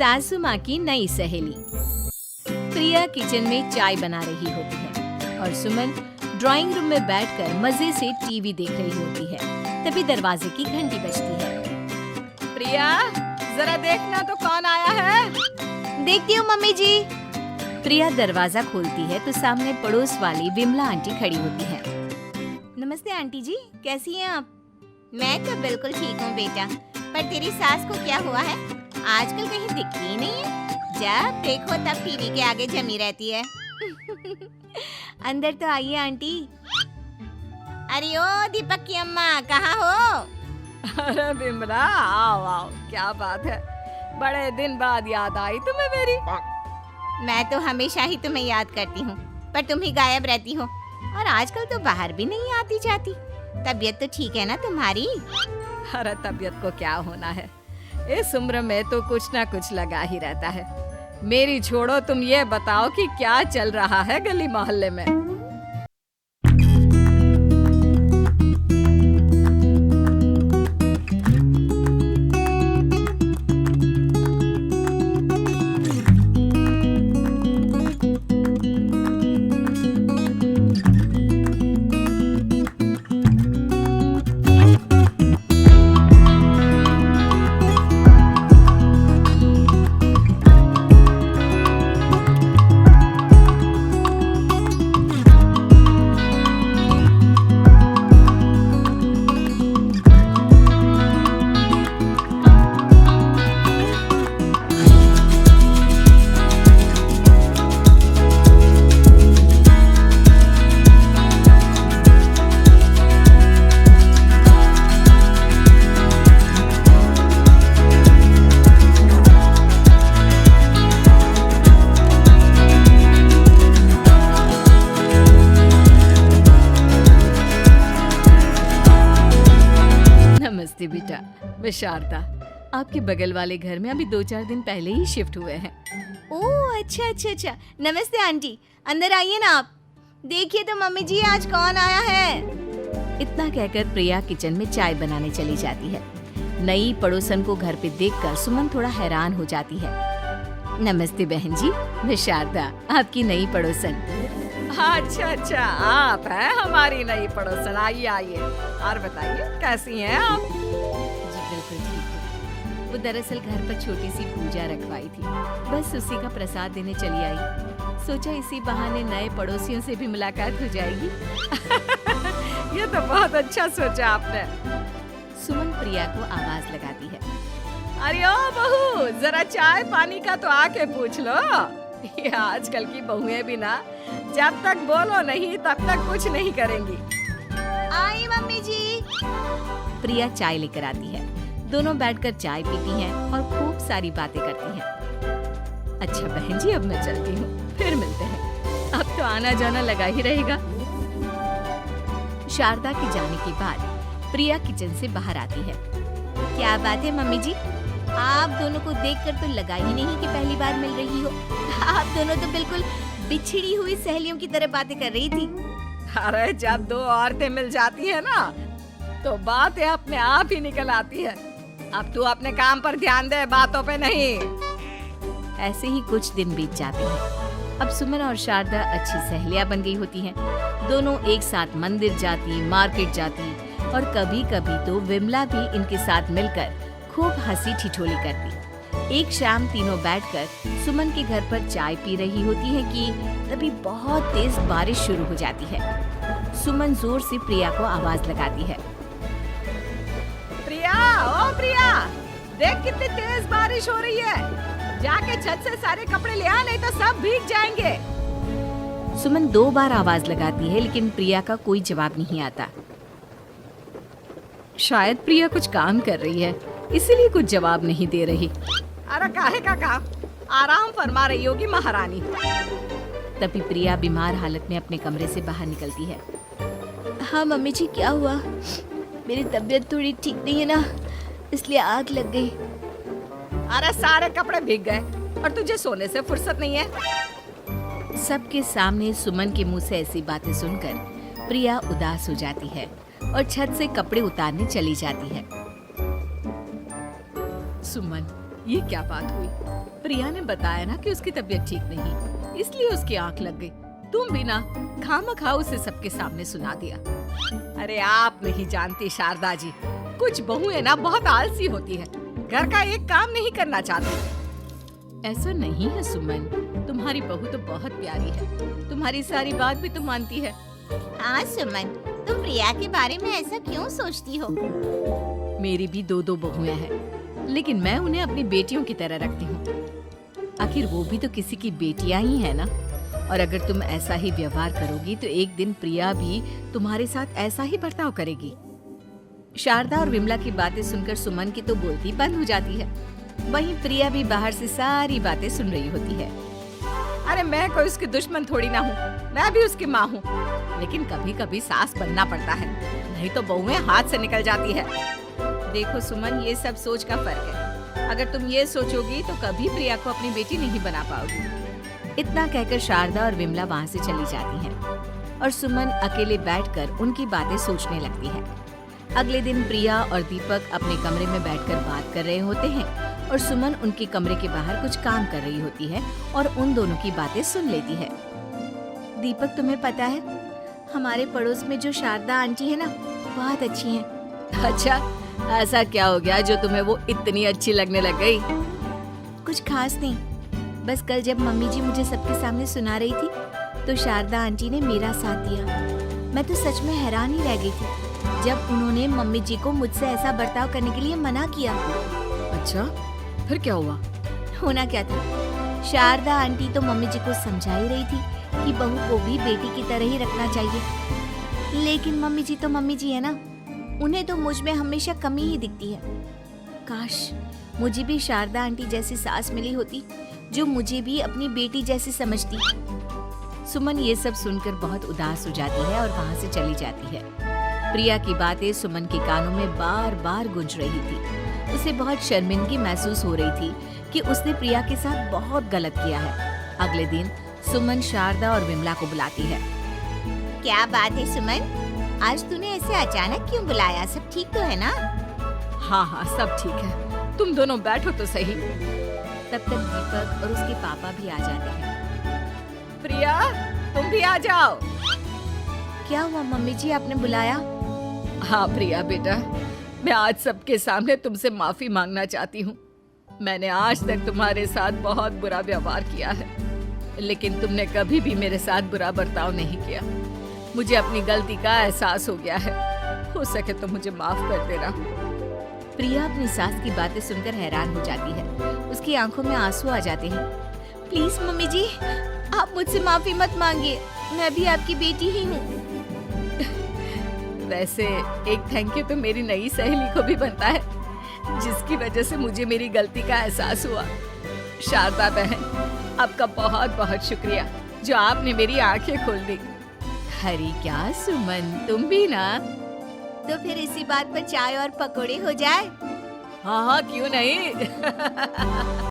सासू माँ की नई सहेली। प्रिया किचन में चाय बना रही होती है और सुमन ड्राइंग रूम में बैठकर मजे से टीवी देख रही होती है। तभी दरवाजे की घंटी बजती है। प्रिया, जरा देखना तो कौन आया है। देखती हूँ मम्मी जी। प्रिया दरवाजा खोलती है तो सामने पड़ोस वाली विमला आंटी खड़ी होती है। नमस्ते आंटी जी, कैसी हैं आप? मैं तो बिल्कुल ठीक हूँ बेटा, पर तेरी सास को क्या हुआ है? आजकल कहीं दिखती ही नहीं है। जब देखो तब टीवी के आगे जमी रहती है। अंदर तो आइए आंटी। अरे ओ दीपक की अम्मा, कहाँ हो? अरे बिमला, आओ आओ, क्या बात है, बड़े दिन बाद याद आई तुम्हें मेरी। मैं तो हमेशा ही तुम्हें याद करती हूँ, पर तुम ही गायब रहती हो और आजकल तो बाहर भी नहीं आती जाती। तबीयत तो ठीक है ना तुम्हारी? अरे तबीयत को क्या होना है, इस उम्र में तो कुछ ना कुछ लगा ही रहता है। मेरी छोड़ो, तुम ये बताओ कि क्या चल रहा है गली मोहल्ले में। नमस्ते बेटा, मैं शारदा आपके बगल वाले घर में अभी 2-4 दिन पहले ही शिफ्ट हुए हैं। ओह अच्छा अच्छा अच्छा, नमस्ते आंटी, अंदर आइए ना आप। देखिए तो मम्मी जी आज कौन आया है। इतना कहकर प्रिया किचन में चाय बनाने चली जाती है। नई पड़ोसन को घर पे देखकर सुमन थोड़ा हैरान हो जाती है। नमस्ते बहन जी, मैं शारदा आपकी नई पड़ोसन। अच्छा अच्छा, आप हैं हमारी नई पड़ोसन। आइए आइए, और बताइए कैसी हैं आप? जी बिल्कुल ठीक है। वो दरअसल घर पर छोटी सी पूजा रखवाई थी, बस उसी का प्रसाद देने चली आई। सोचा इसी बहाने नए पड़ोसियों से भी मुलाकात हो जाएगी। ये तो बहुत अच्छा सोचा आपने। सुमन प्रिया को आवाज लगाती है। अरे ओ बहू, जरा चाय पानी का तो आके पूछ लो। ये आजकल की बहुएं भी ना, जब तक बोलो नहीं तब तक कुछ नहीं करेंगी। आई मम्मी जी। प्रिया चाय लेकर आती है। दोनों बैठकर चाय पीती हैं और खूब सारी बातें करती हैं। अच्छा बहन जी, अब मैं चलती हूँ, फिर मिलते हैं। अब तो आना जाना लगा ही रहेगा। शारदा के जाने के बाद प्रिया किचन से बाहर आती है। क्या बात है मम्मी जी, आप दोनों को देखकर तो लगा ही नहीं कि पहली बार मिल रही हो। आप दोनों तो बिल्कुल बिछड़ी हुई सहेलियों की तरह बातें कर रही थी। अरे जब दो औरतें मिल जाती है ना, तो बातें अपने आप ही निकल आती है। अब तू अपने काम पर ध्यान दे, बातों पे नहीं। ऐसे ही कुछ दिन बीत जाते हैं। अब सुमन और शारदा अच्छी सहेलियां बन गई होती हैं। दोनों एक साथ मंदिर जाती, मार्केट जाती और कभी कभी तो विमला भी इनके साथ मिलकर खूब हंसी ठिठोली करती। एक शाम तीनों बैठकर सुमन के घर पर चाय पी रही होती है कि तभी बहुत तेज बारिश शुरू हो जाती है। सुमन जोर से प्रिया को आवाज लगाती है। प्रिया, ओ प्रिया, देख कितनी तेज बारिश हो रही है। जाके छत से सारे कपड़े ले आ, नहीं तो सब भीग जाएंगे। सुमन 2 बार आवाज लगाती है लेकिन प्रिया का कोई जवाब नहीं आता। शायद प्रिया कुछ काम कर रही है, इसीलिए कुछ जवाब नहीं दे रही। अरे काहे का काम, आराम फरमा रही होगी महारानी। तभी प्रिया बीमार हालत में अपने कमरे से बाहर निकलती है। हाँ मम्मी जी, क्या हुआ? मेरी तबीयत थोड़ी ठीक नहीं है ना, इसलिए आग लग गई। अरे सारे कपड़े भीग गए और तुझे सोने से फुर्सत नहीं है। सबके सामने सुमन के मुंह से ऐसी बातें सुनकर प्रिया उदास हो जाती है और छत से कपड़े उतारने चली जाती है। सुमन, ये क्या बात हुई? प्रिया ने बताया ना कि उसकी तबीयत ठीक नहीं, इसलिए उसकी आंख लग गई। तुम भी ना खामखा उसे सबके सामने सुना दिया। अरे आप नहीं जानती शारदा जी, कुछ बहुएं ना बहुत आलसी होती है, घर का एक काम नहीं करना चाहती। ऐसा नहीं है सुमन, तुम्हारी बहू तो बहुत प्यारी है, तुम्हारी सारी बात भी तो मानती है। हाँ सुमन, तुम प्रिया के बारे में ऐसा क्यों सोचती हो? मेरी भी दो बहुएं हैं, लेकिन मैं उन्हें अपनी बेटियों की तरह रखती हूँ। आखिर वो भी तो किसी की बेटियां ही है ना। और अगर तुम ऐसा ही व्यवहार करोगी तो एक दिन प्रिया भी तुम्हारे साथ ऐसा ही बर्ताव करेगी। शारदा और विमला की बातें सुनकर सुमन की तो बोलती बंद हो जाती है। वहीं प्रिया भी बाहर से सारी बातें सुन रही होती है। अरे मैं कोई उसकी दुश्मन थोड़ी ना हूँ, मैं भी उसकी माँ हूँ, लेकिन कभी कभी सास बनना पड़ता है, नहीं तो बहुएं हाथ से निकल जाती है। देखो सुमन, ये सब सोच का फर्क है। अगर तुम ये सोचोगी तो कभी प्रिया को अपनी बेटी नहीं बना पाओगी। इतना कहकर शारदा और विमला वहाँ से चली जाती हैं और सुमन अकेले बैठकर उनकी बातें सोचने लगती है। अगले दिन प्रिया और दीपक अपने कमरे में बैठकर बात कर रहे होते हैं और सुमन उनके कमरे के बाहर कुछ काम कर रही होती है और उन दोनों की बातें सुन लेती है। दीपक, तुम्हें पता है हमारे पड़ोस में जो शारदा आंटी है ना, बहुत अच्छी हैं। अच्छा, ऐसा क्या हो गया जो तुम्हें वो इतनी अच्छी लगने लग गई? कुछ खास नहीं, बस कल जब मम्मी जी मुझे सबके सामने सुना रही थी तो शारदा आंटी ने मेरा साथ दिया। मैं तो सच में हैरान ही रह गई थी जब उन्होंने मम्मी जी को मुझसे ऐसा बर्ताव करने के लिए मना किया। अच्छा, फिर क्या हुआ? होना क्या था, शारदा आंटी तो मम्मी जी को समझा ही रही थी कि बहू को भी बेटी की तरह ही रखना चाहिए, लेकिन मम्मी जी तो मम्मी जी है ना, उन्हें तो मुझ में हमेशा कमी ही दिखती है। काश मुझे भी शारदा आंटी जैसी सास मिली होती जो मुझे भी अपनी बेटी जैसी समझती। सुमन ये सब सुनकर बहुत उदास हो जाती है और वहाँ से चली जाती है। प्रिया की बातें सुमन के कानों में बार बार गूंज रही थी। उसे बहुत शर्मिंदगी महसूस हो रही थी कि उसने प्रिया के साथ बहुत गलत किया है। अगले दिन सुमन शारदा और विमला को बुलाती है। क्या बात है सुमन, आज तूने ऐसे अचानक क्यों बुलाया? सब ठीक तो है ना? हाँ हाँ, सब ठीक है, तुम दोनों बैठो तो सही। तब तक दीपक और उसके पापा भी आ जाते हैं। प्रिया, तुम भी आ जाओ। क्या हुआ मम्मी जी, आपने बुलाया? हाँ प्रिया बेटा, मैं आज सबके सामने तुमसे माफी मांगना चाहती हूँ। मैंने आज तक तुम्हारे साथ बहुत बुरा व्यवहार किया है, लेकिन तुमने कभी भी मेरे साथ बुरा बर्ताव नहीं किया। मुझे अपनी गलती का एहसास हो गया है, हो सके तो मुझे माफ कर देना। प्रिया अपनी सास की बातें सुनकर हैरान हो जाती है, उसकी आंखों में आंसू आ जाते हैं। प्लीज मम्मी जी, आप मुझसे माफी मत मांगिए, मैं भी आपकी बेटी ही हूँ। वैसे एक थैंक यू तो मेरी नई सहेली को भी बनता है, जिसकी वजह से मुझे मेरी गलती का एहसास हुआ। शारदा बहन, आपका बहुत बहुत शुक्रिया जो आपने मेरी आंखें खोल दी। हरी क्या सुमन, तुम भी ना। तो फिर इसी बात पर चाय और पकोड़े हो जाए? हाँ हाँ, क्यों नहीं।